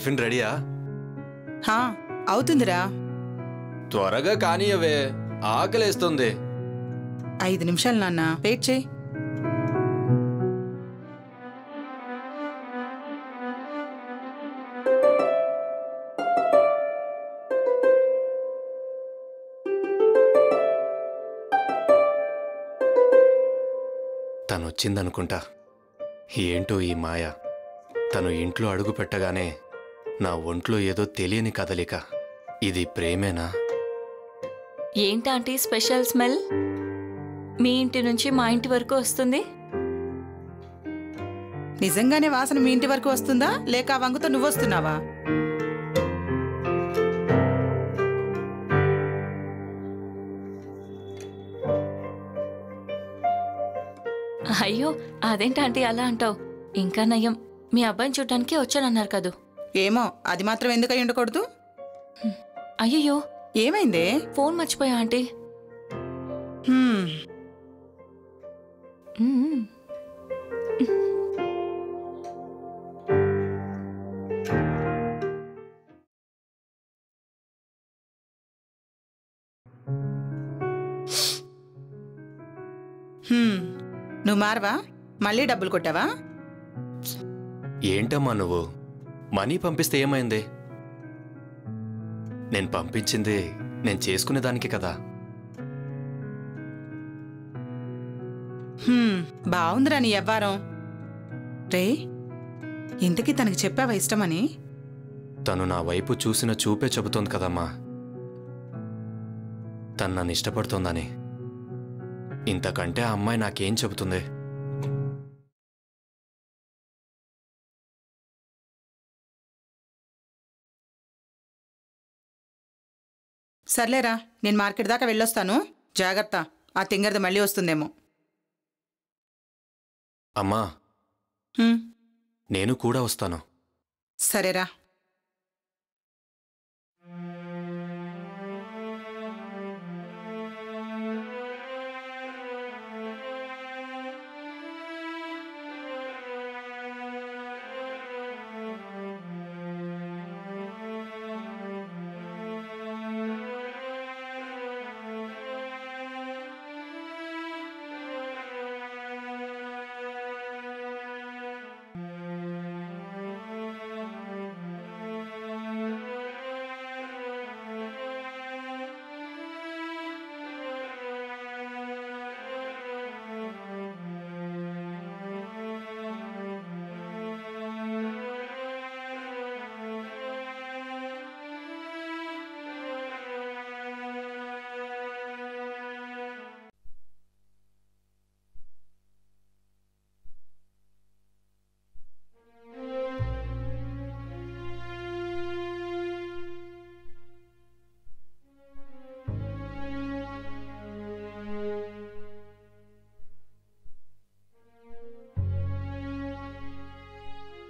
Tiffin రెడీయా? హా అవుతుందిరా. త్వరగా కానీయవే, ఆకలేస్తుంది. 5 నిమిషాలు నాన్న, వెయిట్ చేయి. తనొచ్చిందనుకుంటా. ఏంటో ఈ మాయ. తను ఇంట్లో అడుగు పెట్టగానే నా ఒంట్లో ఏదో తెలియని కదలిక. ఇది ప్రేమేనా? ఏంటంటే స్పెషల్ స్మెల్ మీ ఇంటి నుంచి మా ఇంటి వరకు వస్తుంది? నిజంగానే వాసన మీ ఇంటి వరకు వస్తుందా, లేక ఆ వంగుతో నువ్వు వస్తున్నావా? అయ్యో, అదేంటంటే అలా అంటావు? ఇంకా నయం, మీ అబ్బాయిని చూడటానికి వచ్చానన్నారు కదూ. ఏమో, అది మాత్రం ఎందుకై ఉండకూడదు? అయ్యో, ఏమైందే? ఫోన్ మర్చిపోయా ఆంటీ. నువ్వు మారవా? మళ్ళీ డబ్బులు కొట్టావా? ఏంటమ్మా నువ్వు? మనీ పంపిస్తే ఏమైంది? నేను పంపించింది నేను చేసుకునేదానికి కదా. బావుందిరా నీ వ్యవహారం. రే, ఇంతకీ తనకి చెప్పావా ఇష్టమని? తను నా వైపు చూసిన చూపే చెబుతోంది కదమ్మా తను నన్ను ఇష్టపడుతోందని. ఇంతకంటే ఆ అమ్మాయి నాకేం చెబుతుంది? సర్లేరా, నేను మార్కెట్ దాకా వెళ్ళొస్తాను. జాగ్రత్త, ఆ తింగరది మళ్ళీ వస్తుందేమో. అమ్మా, నేను కూడా వస్తాను. సరేరా.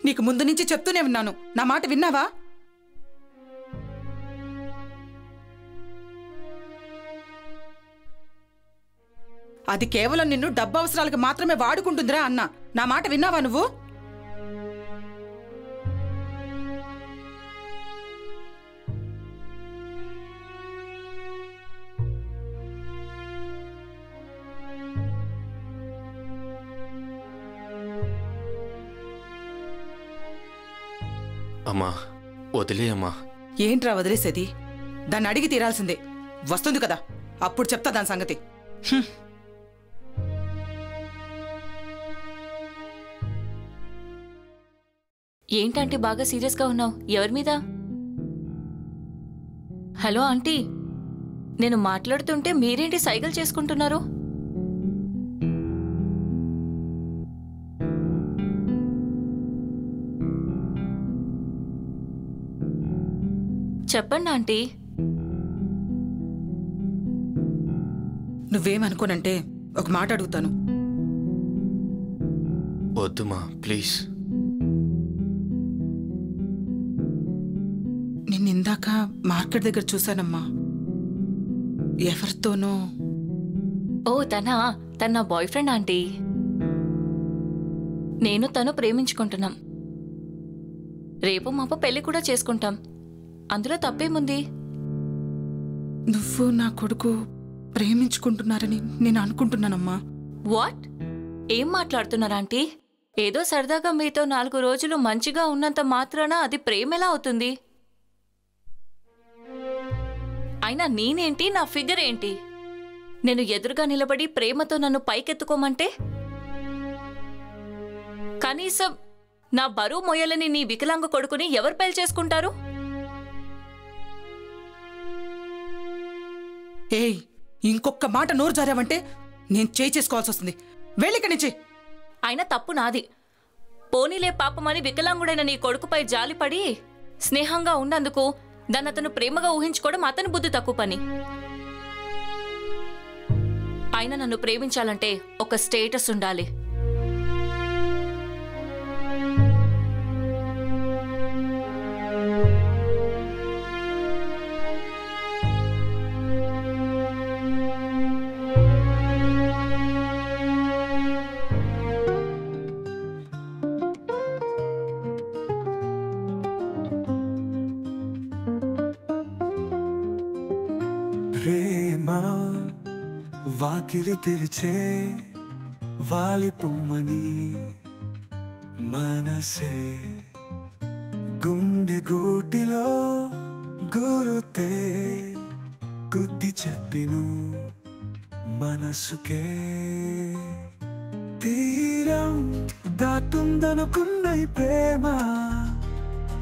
నీకు ముందు నుంచి చెప్తూనే ఉన్నాను, నా మాట విన్నావా? అది కేవలం నిన్ను డబ్బు అవసరాలకు మాత్రమే వాడుకుంటుందిరా అన్న. నా మాట విన్నావా నువ్వు? అమ్మా, వదిలేయమ్మా. ఏంట్రా వదిలేసేది? దాన్ని అడిగి తీరాల్సిందే. వస్తుంది కదా, అప్పుడు చెప్తా దాని సంగతి. ఏంటంటే బాగా సీరియస్గా ఉన్నావు? ఎవరి మీద? హలో ఆంటీ, నేను మాట్లాడుతుంటే మీరేంటి సైగలు చేసుకుంటున్నారు? చెప్పండి ఆంటీ. నువ్వేమనుకోనంటే ఒక మాట అడుగుతాను. వద్దుమా, ప్లీజ్. నిన్నిందాక మార్కెట్ దగ్గర చూశానమ్మా, ఎవరితోనో. ఓ, తన బాయ్ ఫ్రెండ్ ఆంటీ. నేను తను ప్రేమించుకుంటున్నాం. రేపు మాపు పెళ్లి కూడా చేసుకుంటాం. అందులో తప్పేముంది? నువ్వు నా కొడుకు ప్రేమించుకుంటున్నారని నేను అనుకుంటున్నానమ్మా. వాట్? ఏం మాట్లాడుతున్నారా ఆంటీ? ఏదో సరదాగా మీతో 4 రోజులు మంచిగా ఉన్నంత మాత్రాన అది ప్రేమెలా అవుతుంది? అయినా నేనేంటి, నా ఫిగర్ ఏంటి? నేను ఎదురుగా నిలబడి ప్రేమతో నన్ను పైకెత్తుకోమంటే కనీసం నా బరువు మొయ్యలని నీ వికలాంగ కొడుకుని ఎవరు పెళ్లి చేసుకుంటారు? ఏయ్, ఇంకొక మాట నోరు జారావంటే నేను చేసుకోవాల్సి వస్తుంది. వెళ్ళిక్కడి నుంచి. అయినా తప్పు నాది. పోనీలే పాపమని వికలాంగుడైన నీ కొడుకుపై జాలిపడి స్నేహంగా ఉన్నందుకు దాన్ని అతను ప్రేమగా ఊహించుకోవడం అతని బుద్ధి తక్కువ పని. అయినా నన్ను ప్రేమించాలంటే ఒక స్టేటస్ ఉండాలి. ప్రేమ వాకిలి తెరిచే వాలిపోమని మనసే గుండె గూటిలో గురుతే గుద్ది చెప్పిను మనసుకే. తీరం దాటుందనుకున్న ఈ ప్రేమ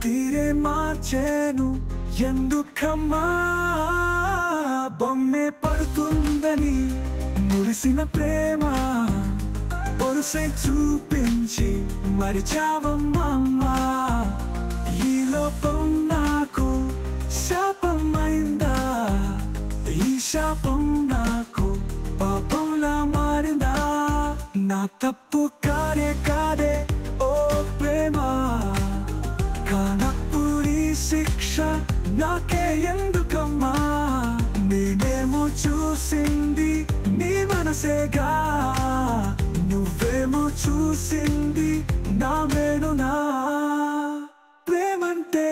తీరే మార్చేను ఎందుకమ్మా? బొమ్మే పడుతుందని మురిసిన ప్రేమ పొరుసై చూపించి మరిచావమ్మా. ఈ లోపం నాకు శాపమైందా? ఈ శాపం నాకు పాపంలా మారిందా? నా తప్పు కాదే కాదే ఓ ప్రేమ, కానప్పుడు ఈ శిక్ష నాకే ఎందుకమ్మా? నేనేమో చూసింది నీ మనసేగా, నువ్వేమో చూసింది నా మేనునా. ప్రేమంటే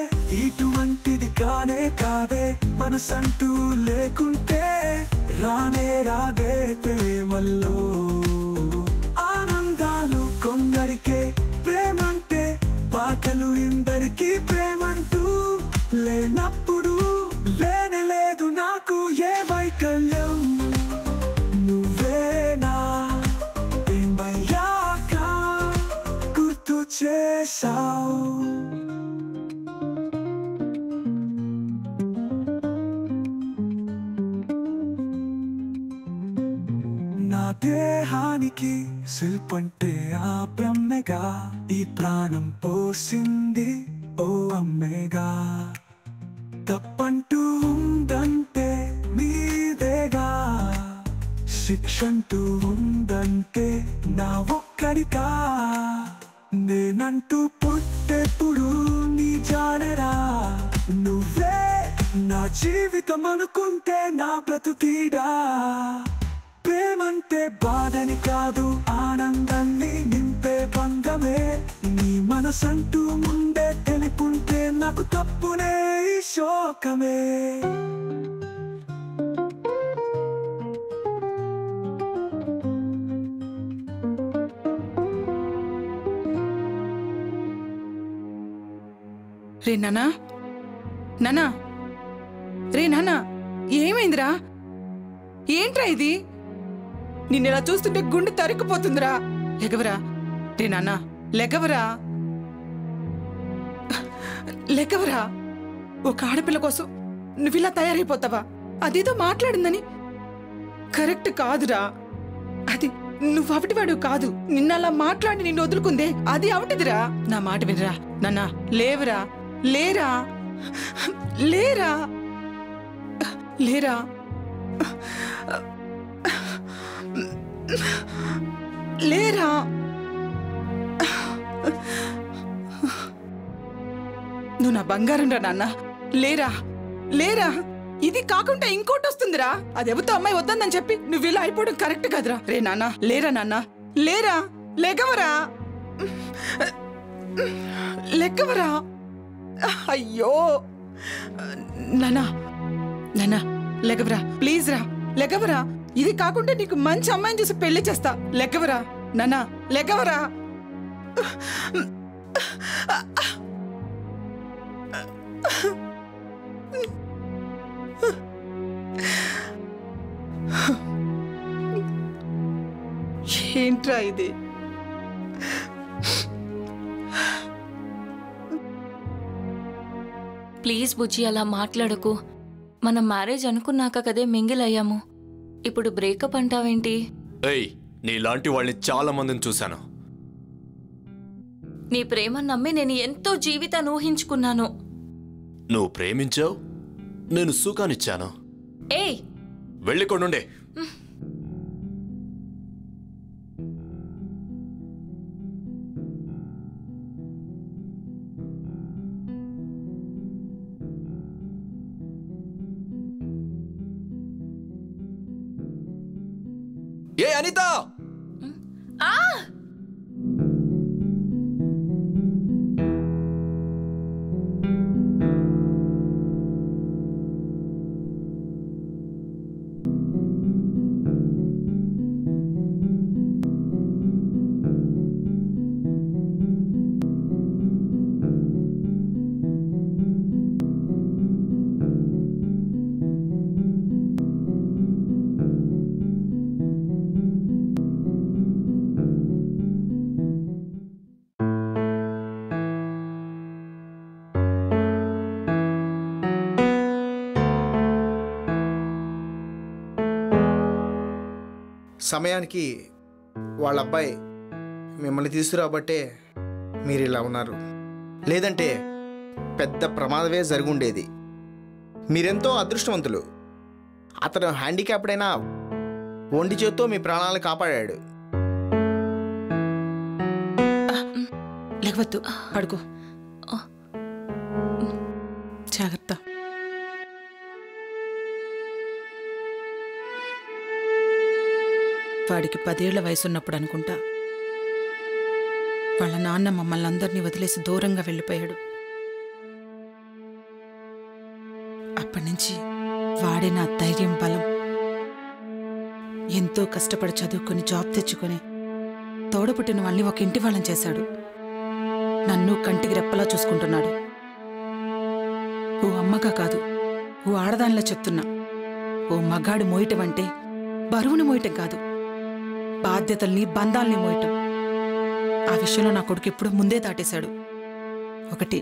ఇటువంటిది కానే కాదే, మనసంటూ లేకుంటే రానే రాదే. ప్రేమల్లో ఆనందాలు కొందరికే, ప్రేమంటే పాటలు ఇందరికీ. ప్రేమంటూ లేనప్పుడు లేనే లేదు నాకు ఏ వైకల్యం. నువ్వేనా ప్రేమయ్యాక గుర్తు చేశావు. నా దేహానికి శిల్పంటే ఆ బ్రహ్మగా, ఈ ప్రాణం పోసింది ఓ అమ్మేగా. తప్పంటూ ఉందంటే మీదేగా, శిక్షంటూ ఉందంటే నా ఒక్కడిగా. నేనంటూ పుట్టెప్పుడు నీ జానరా, నువ్వే నా జీవితం అనుకుంటే నా బ్రతుకీడా. ప్రేమంటే బాధని కాదు, ఆనందాన్ని నింపే బంధమే. నీ మనసంటూ ముందే తెలుపుంటే నాకు తప్పునే ఈ శోకమే. రే నానా, నానా, రే నానా, ఏమైందిరా? ఏంట్రా ఇది? నిన్నెలా చూస్తుంటే గుండె తరుక్కుపోతుందిరా. లెగవరా రే నాన్నా, లెగవరా, లెగవరా. ఒక ఆడపిల్ల కోసం నువ్విలా తయారైపోతావా? అదేదో మాట్లాడిందని కరెక్ట్ కాదురా. అది నువ్వు అవటివాడు కాదు. నిన్నలా మాట్లాడి నిన్ను వదులుకుందే అది అవటిదిరా. నా మాట వినరా నాన్నా. లేవరా, లేరా, లేరా, లేరా. లేరా. నువ్వు నా బంగారం రా నాన్న. లేరా, లేరా. ఇది కాకుండా ఇంకోటి వస్తుందిరా. అది ఎవరితో అమ్మాయి వద్దని చెప్పి నువ్వు ఇలా అయిపోవడం కరెక్ట్ కాదురా. రే నాన్న, లేరా నాన్న, లేరా, లెగవరా, లెక్కవరా. అయ్యో నానా నానా లెగవరా, ప్లీజ్ రా, లెగవరా. ఇది కాకుండా నీకు మంచి అమ్మాయిని చూసి పెళ్లి చేస్తా. లెగవరా నానా, లెగవరా. ఏంట్రా ఇది? ప్లీజ్ బుజ్జి, అలా మాట్లాడకు. మనం మ్యారేజ్ అనుకున్నాక కదే మింగిల్ అయ్యాము. ఇప్పుడు బ్రేకప్ అంటావేంటి? ఏయ్, నీలాంటి వాళ్ళని చాలా మందిని చూశాను. నీ ప్రేమను నమ్మి నేను ఎంతో జీవితాన్ని ఊహించుకున్నాను. నువ్వు ప్రేమించావు, నేను సుఖాన్నిచ్చాను. ఏయ్, వెళ్ళికొండుండే. ఏ అనిత, ఆ సమయానికి వాళ్ళ అబ్బాయి మిమ్మల్ని తీసుకురాబట్టే మీరు ఇలా ఉన్నారు. లేదంటే పెద్ద ప్రమాదమే జరుగుండేది. మీరెంతో అదృష్టవంతులు. అతను హ్యాండిక్యాప్డ్ అయినా ఒంటి చేత్తో మీ ప్రాణాలను కాపాడాడు. లేవద్దు, పడుకో. జాగ్రత్త. వాడికి 10 ఏళ్ల వయసున్నప్పుడు అనుకుంటా వాళ్ళ నాన్న మమ్మల్ని అందరినీ వదిలేసి దూరంగా వెళ్ళిపోయాడు. అప్పటి నుంచి వాడే నా ధైర్యం, బలం. ఎంతో కష్టపడి చదువుకొని జాబ్ తెచ్చుకొని తోడపుట్టిన వాళ్ళని ఒక ఇంటి వాళ్ళని చేశాడు. నన్ను కంటికి రెప్పలా చూసుకుంటున్నాడు. ఓ అమ్మగా కాదు, ఓ ఆడదానిలా చెప్తున్నా. ఓ మగాడు మోయటం అంటే బరువును మోయటం కాదు, బాధ్యతల్ని, బంధాల్ని మోయటం. ఆ విషయంలో నా కొడుకు ఎప్పుడు ముందే దాటేశాడు. ఒకటి,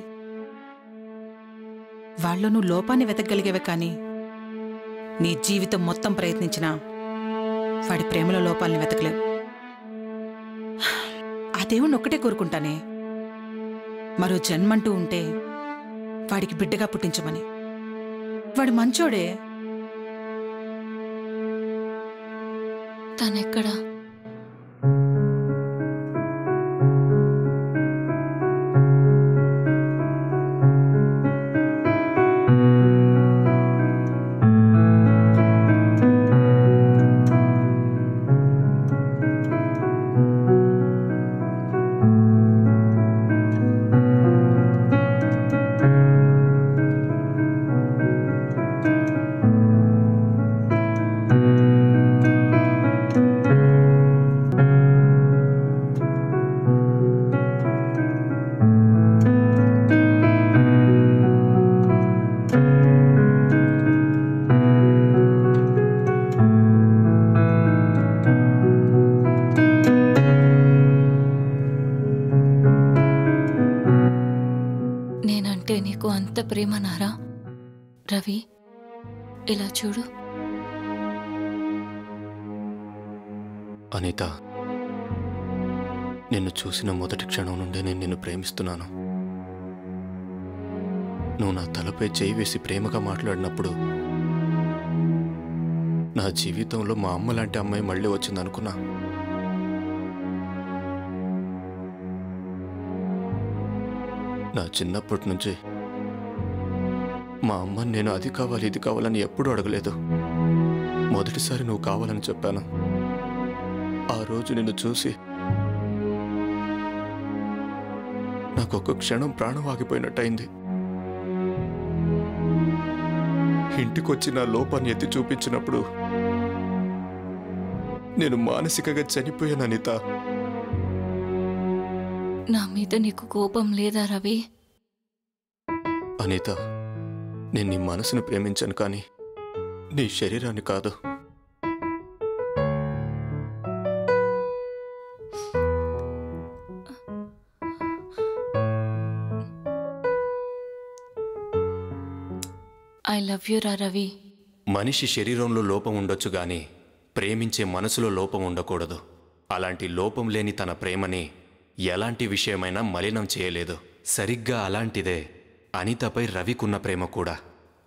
వాళ్ళు నువ్వు లోపాన్ని వెతకగలిగేవే కానీ నీ జీవితం మొత్తం ప్రయత్నించినా వాడి ప్రేమలో లోపాలని వెతకలేవు. ఆ దేవుణ్ణి ఒక్కటే కోరుకుంటానే, మరో జన్మంటూ ఉంటే వాడికి బిడ్డగా పుట్టించమని. వాడు మంచోడే. తనెక్కడా? నేనంటే నీకు అంత ప్రేమనారా రవి? ఇలా చూడు. అనిత, నిన్ను చూసిన మొదటి క్షణం నుండే నేను నిన్ను ప్రేమిస్తున్నాను. నువ్వు నా తలపై చేయి వేసి ప్రేమగా మాట్లాడినప్పుడు నా జీవితంలో మా అమ్మ లాంటి అమ్మాయి మళ్ళీ వచ్చిందనుకున్నా. నా చిన్నప్పటి నుంచి మా అమ్మ నేను అది కావాలి ఇది కావాలని ఎప్పుడూ అడగలేదు. మొదటిసారి నువ్వు కావాలని చెప్పాను. ఆ రోజు నిన్ను చూసి నాకొక్క క్షణం ప్రాణం ఆగిపోయినట్టయింది. ఇంటికొచ్చి నా లోపాన్ని ఎత్తి చూపించినప్పుడు నేను మానసికంగా చనిపోయాను అనిత. నా మీద నీకు కోపం లేదా రవి? అనిత, నేను నీ మనసును ప్రేమించాను కానీ నీ శరీరాన్ని కాదు. ఐ లవ్ యూ రా రవి. మనిషి శరీరంలో లోపం ఉండొచ్చు గాని ప్రేమించే మనసులో లోపం ఉండకూడదు. అలాంటి లోపం లేని తన ప్రేమని ఎలాంటి విషయమైనా మలినం చేయలేదు. సరిగ్గా అలాంటిదే అనితపై రవికున్న ప్రేమ కూడా.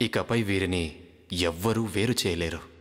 ఇకపై వీరిని ఎవ్వరూ వేరు చేయలేరు.